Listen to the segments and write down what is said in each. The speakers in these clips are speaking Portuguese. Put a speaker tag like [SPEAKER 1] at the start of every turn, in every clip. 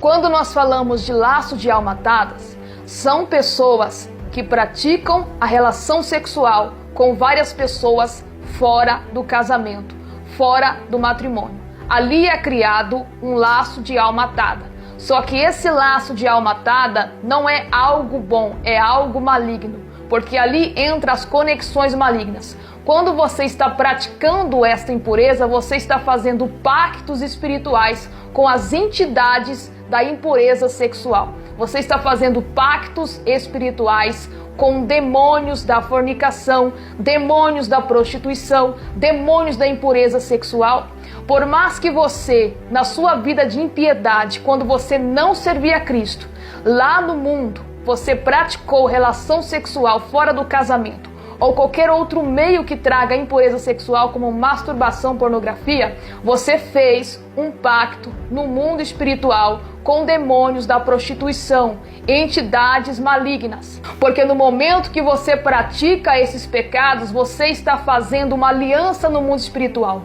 [SPEAKER 1] Quando nós falamos de laço de alma atadas, são pessoas que praticam a relação sexual com várias pessoas fora do casamento, fora do matrimônio. Ali é criado um laço de alma atada. Só que esse laço de alma atada não é algo bom, é algo maligno, porque ali entram as conexões malignas. Quando você está praticando esta impureza, você está fazendo pactos espirituais com as entidades da impureza sexual. Você está fazendo pactos espirituais com demônios da fornicação, demônios da prostituição, demônios da impureza sexual. Por mais que você, na sua vida de impiedade, quando você não servia a Cristo, lá no mundo, você praticou relação sexual fora do casamento, ou qualquer outro meio que traga impureza sexual, como masturbação, pornografia, você fez um pacto no mundo espiritual com demônios da prostituição, entidades malignas. Porque no momento que você pratica esses pecados, você está fazendo uma aliança no mundo espiritual.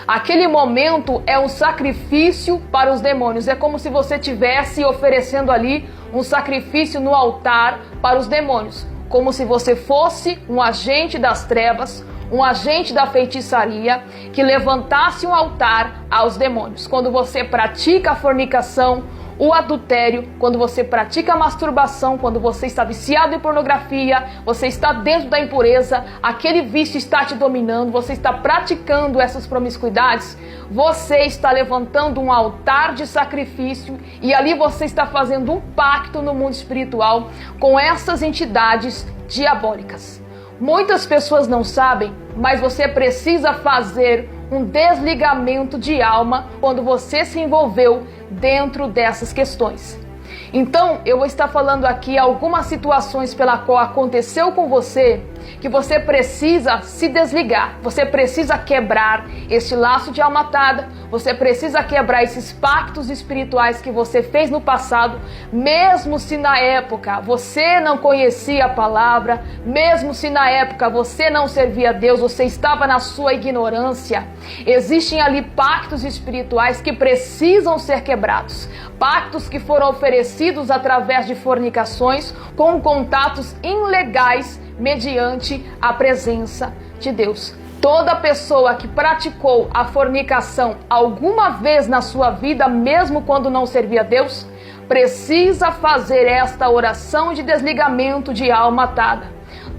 [SPEAKER 1] Aquele momento é um sacrifício para os demônios. É como se você estivesse oferecendo ali um sacrifício no altar para os demônios. Como se você fosse um agente das trevas, um agente da feitiçaria, que levantasse um altar aos demônios. Quando você pratica a fornicação, o adultério, quando você pratica a masturbação, quando você está viciado em pornografia, você está dentro da impureza, aquele vício está te dominando, você está praticando essas promiscuidades, você está levantando um altar de sacrifício e ali você está fazendo um pacto no mundo espiritual com essas entidades diabólicas. Muitas pessoas não sabem, mas você precisa fazer um desligamento de alma quando você se envolveu dentro dessas questões. Então, eu vou estar falando aqui algumas situações pela qual aconteceu com você, que você precisa se desligar, você precisa quebrar esse laço de alma atada, você precisa quebrar esses pactos espirituais que você fez no passado, mesmo se na época você não conhecia a palavra, mesmo se na época você não servia a Deus, você estava na sua ignorância. Existem ali pactos espirituais que precisam ser quebrados, pactos que foram oferecidos através de fornicações com contatos ilegais mediante a presença de Deus. Toda pessoa que praticou a fornicação alguma vez na sua vida, mesmo quando não servia a Deus, precisa fazer esta oração de desligamento de alma atada.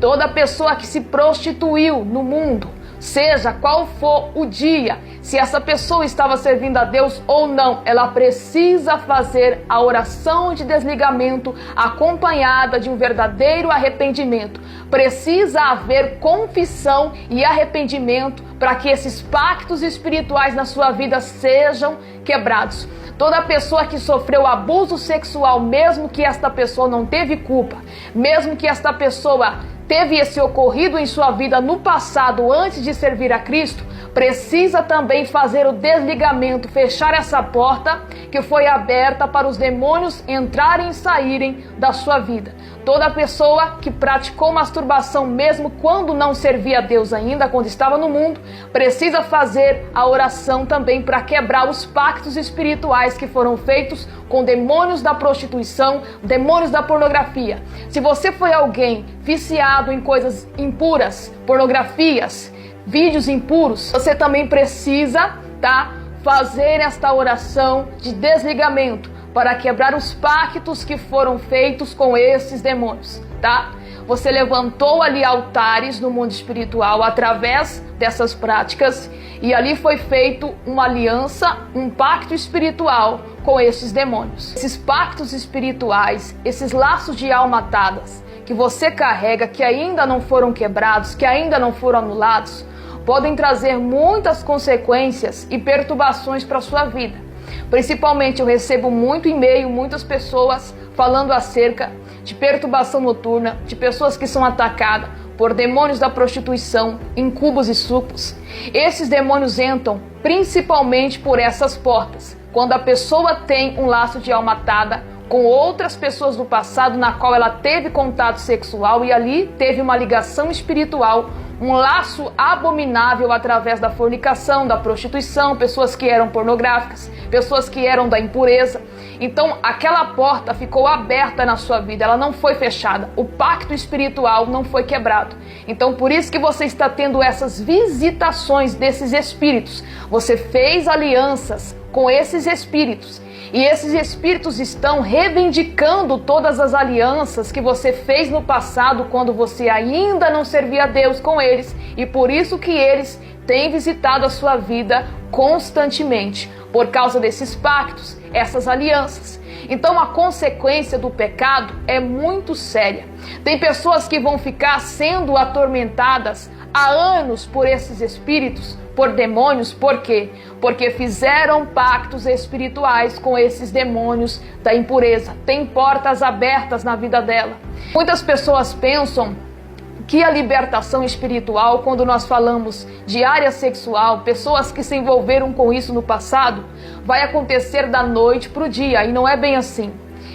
[SPEAKER 1] Toda pessoa que se prostituiu no mundo, seja qual for o dia, se essa pessoa estava servindo a Deus ou não, ela precisa fazer a oração de desligamento acompanhada de um verdadeiro arrependimento. Precisa haver confissão e arrependimento para que esses pactos espirituais na sua vida sejam quebrados. Toda pessoa que sofreu abuso sexual, mesmo que esta pessoa não teve culpa, mesmo que esta pessoa teve esse ocorrido em sua vida no passado antes de servir a Cristo, precisa também fazer o desligamento, fechar essa porta que foi aberta para os demônios entrarem e saírem da sua vida. Toda pessoa que praticou masturbação mesmo quando não servia a Deus ainda, quando estava no mundo, precisa fazer a oração também para quebrar os pactos espirituais que foram feitos com demônios da prostituição, demônios da pornografia. Se você foi alguém viciado em coisas impuras, pornografias, vídeos impuros, você também precisa, fazer esta oração de desligamento para quebrar os pactos que foram feitos com esses demônios, Você levantou ali altares no mundo espiritual através dessas práticas e ali foi feito uma aliança, um pacto espiritual com esses demônios. Esses pactos espirituais, esses laços de alma atadas que você carrega, que ainda não foram quebrados, que ainda não foram anulados, podem trazer muitas consequências e perturbações para a sua vida. Principalmente eu recebo muito e-mail, muitas pessoas falando acerca de perturbação noturna, de pessoas que são atacadas por demônios da prostituição, incubos e sucubos. Esses demônios entram principalmente por essas portas, quando a pessoa tem um laço de alma atada com outras pessoas do passado na qual ela teve contato sexual e ali teve uma ligação espiritual, um laço abominável através da fornicação, da prostituição, pessoas que eram pornográficas, pessoas que eram da impureza. Então aquela porta ficou aberta na sua vida, ela não foi fechada. O pacto espiritual não foi quebrado. Então por isso que você está tendo essas visitações desses espíritos. Você fez alianças com esses espíritos. E esses espíritos estão reivindicando todas as alianças que você fez no passado, quando você ainda não servia a Deus com eles. E por isso que eles têm visitado a sua vida constantemente, por causa desses pactos, essas alianças. Então a consequência do pecado é muito séria. Tem pessoas que vão ficar sendo atormentadas há anos por esses espíritos, por demônios. Por quê? Porque fizeram pactos espirituais com esses demônios da impureza. Tem portas abertas na vida dela. Muitas pessoas pensam que a libertação espiritual, quando nós falamos de área sexual, pessoas que se envolveram com isso no passado, vai acontecer da noite para o dia, e não é bem assim.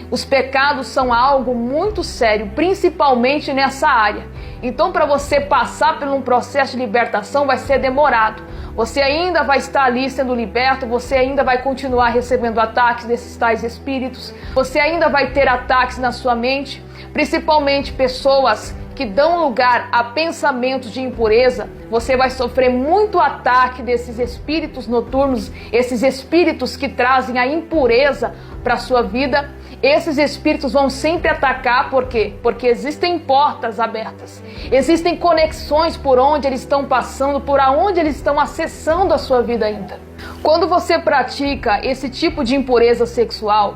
[SPEAKER 1] Os pecados são algo muito sério, principalmente nessa área. Então, para você passar por um processo de libertação, vai ser demorado. Você ainda vai estar ali sendo liberto, você ainda vai continuar recebendo ataques desses tais espíritos, você ainda vai ter ataques na sua mente, principalmente pessoas que dão lugar a pensamentos de impureza. Você vai sofrer muito ataque desses espíritos noturnos, esses espíritos que trazem a impureza para a sua vida. Esses espíritos vão sempre atacar. Por quê? Porque existem portas abertas, existem conexões por onde eles estão passando, por onde eles estão acessando a sua vida ainda. Quando você pratica esse tipo de impureza sexual,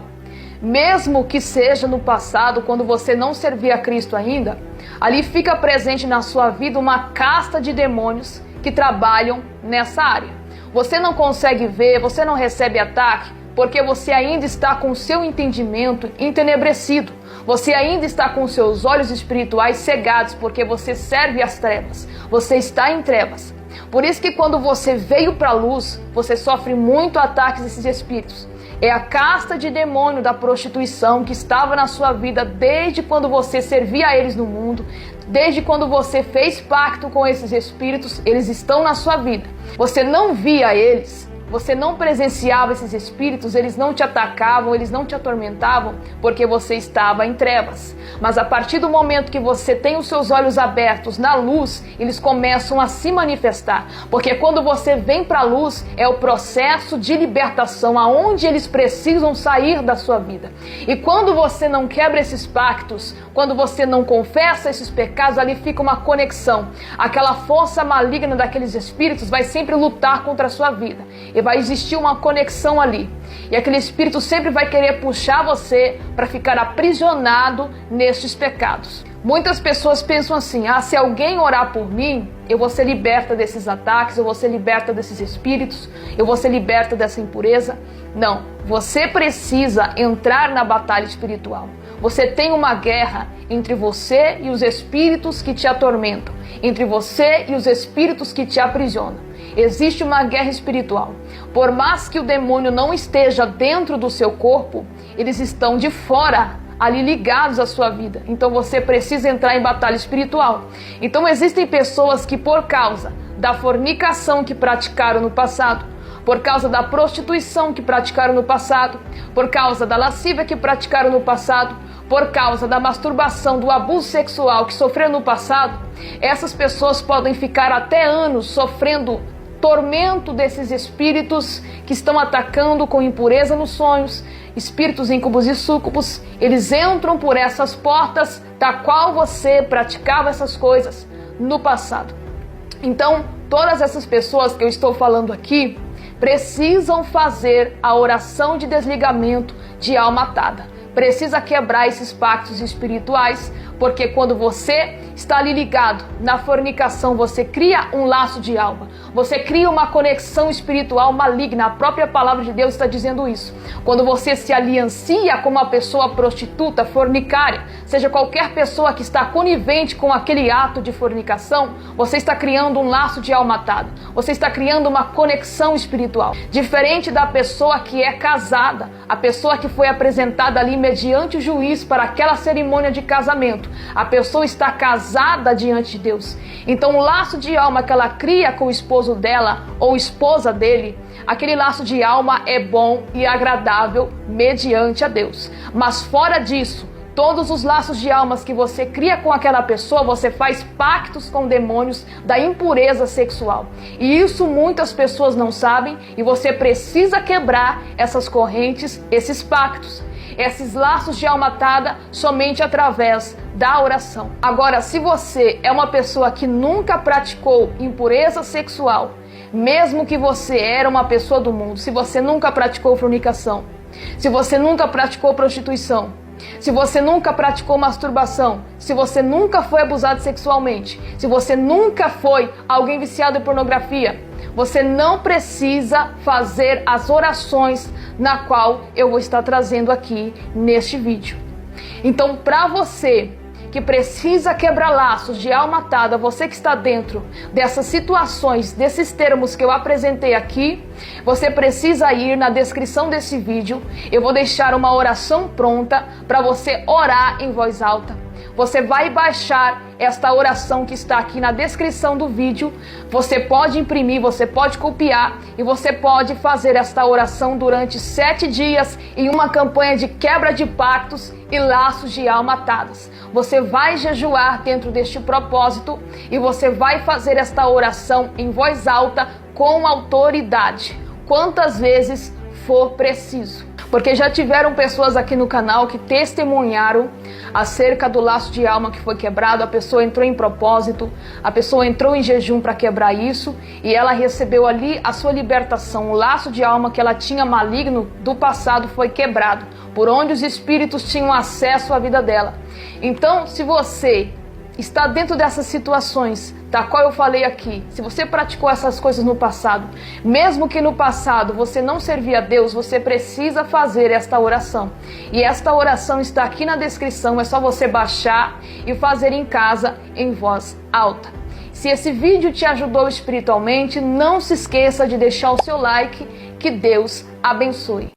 [SPEAKER 1] mesmo que seja no passado, quando você não servia a Cristo ainda, ali fica presente na sua vida uma casta de demônios que trabalham nessa área. Você não consegue ver, você não recebe ataque, porque você ainda está com o seu entendimento entenebrecido. Você ainda está com seus olhos espirituais cegados, porque você serve às trevas. Você está em trevas. Por isso que quando você veio para a luz, você sofre muito ataques desses espíritos. É a casta de demônio da prostituição que estava na sua vida desde quando você servia a eles no mundo, desde quando você fez pacto com esses espíritos. Eles estão na sua vida. Você não via eles, você não presenciava esses espíritos, eles não te atacavam, eles não te atormentavam, porque você estava em trevas. Mas a partir do momento que você tem os seus olhos abertos na luz, eles começam a se manifestar. Porque quando você vem para a luz, é o processo de libertação, aonde eles precisam sair da sua vida. E quando você não quebra esses pactos, quando você não confessa esses pecados, ali fica uma conexão. Aquela força maligna daqueles espíritos vai sempre lutar contra a sua vida. E vai existir uma conexão ali. E aquele espírito sempre vai querer puxar você para ficar aprisionado nestes pecados. Muitas pessoas pensam assim: se alguém orar por mim, eu vou ser liberta desses ataques, eu vou ser liberta desses espíritos, eu vou ser liberta dessa impureza. Não, você precisa entrar na batalha espiritual. Você tem uma guerra entre você e os espíritos que te atormentam, entre você e os espíritos que te aprisionam. Existe uma guerra espiritual. Por mais que o demônio não esteja dentro do seu corpo, eles estão de fora, ali ligados à sua vida. Então você precisa entrar em batalha espiritual. Então existem pessoas que, por causa da fornicação que praticaram no passado, por causa da prostituição que praticaram no passado, por causa da lascívia que praticaram no passado, por causa da masturbação, do abuso sexual que sofreram no passado, essas pessoas podem ficar até anos sofrendo tormento desses espíritos que estão atacando com impureza nos sonhos, espíritos íncubos e súcubos. Eles entram por essas portas da qual você praticava essas coisas no passado. Então, todas essas pessoas que eu estou falando aqui precisam fazer a oração de desligamento de alma atada. Precisa quebrar esses pactos espirituais, porque quando você está ali ligado na fornicação, você cria um laço de alma, você cria uma conexão espiritual maligna. A própria palavra de Deus está dizendo isso. Quando você se aliancia com uma pessoa prostituta, fornicária, seja qualquer pessoa que está conivente com aquele ato de fornicação, você está criando um laço de alma atada, você está criando uma conexão espiritual. Diferente da pessoa que é casada, a pessoa que foi apresentada ali mediante o juiz para aquela cerimônia de casamento, a pessoa está casada diante de Deus. Então o laço de alma que ela cria com o esposo esposo dela ou esposa dele, aquele laço de alma é bom e agradável mediante a Deus. Mas fora disso, todos os laços de almas que você cria com aquela pessoa, você faz pactos com demônios da impureza sexual. E isso muitas pessoas não sabem e você precisa quebrar essas correntes, esses pactos, esses laços de alma atada somente através da oração. Agora, se você é uma pessoa que nunca praticou impureza sexual, mesmo que você era uma pessoa do mundo, se você nunca praticou fornicação, se você nunca praticou prostituição, se você nunca praticou masturbação, se você nunca foi abusado sexualmente, se você nunca foi alguém viciado em pornografia, você não precisa fazer as orações na qual eu vou estar trazendo aqui neste vídeo. Então, para você que precisa quebrar laços de alma atada, você que está dentro dessas situações, desses termos que eu apresentei aqui, você precisa ir na descrição desse vídeo. Eu vou deixar uma oração pronta para você orar em voz alta. Você vai baixar esta oração que está aqui na descrição do vídeo. Você pode imprimir, você pode copiar e você pode fazer esta oração durante 7 dias em uma campanha de quebra de pactos e laços de alma atados. Você vai jejuar dentro deste propósito e você vai fazer esta oração em voz alta com autoridade, quantas vezes for preciso. Porque já tiveram pessoas aqui no canal que testemunharam acerca do laço de alma que foi quebrado. A pessoa entrou em propósito, a pessoa entrou em jejum para quebrar isso e ela recebeu ali a sua libertação. O laço de alma que ela tinha maligno do passado foi quebrado, por onde os espíritos tinham acesso à vida dela. Então, se você está dentro dessas situações da qual eu falei aqui, se você praticou essas coisas no passado, mesmo que no passado você não servia a Deus, você precisa fazer esta oração. E esta oração está aqui na descrição, é só você baixar e fazer em casa em voz alta. Se esse vídeo te ajudou espiritualmente, não se esqueça de deixar o seu like, que Deus abençoe.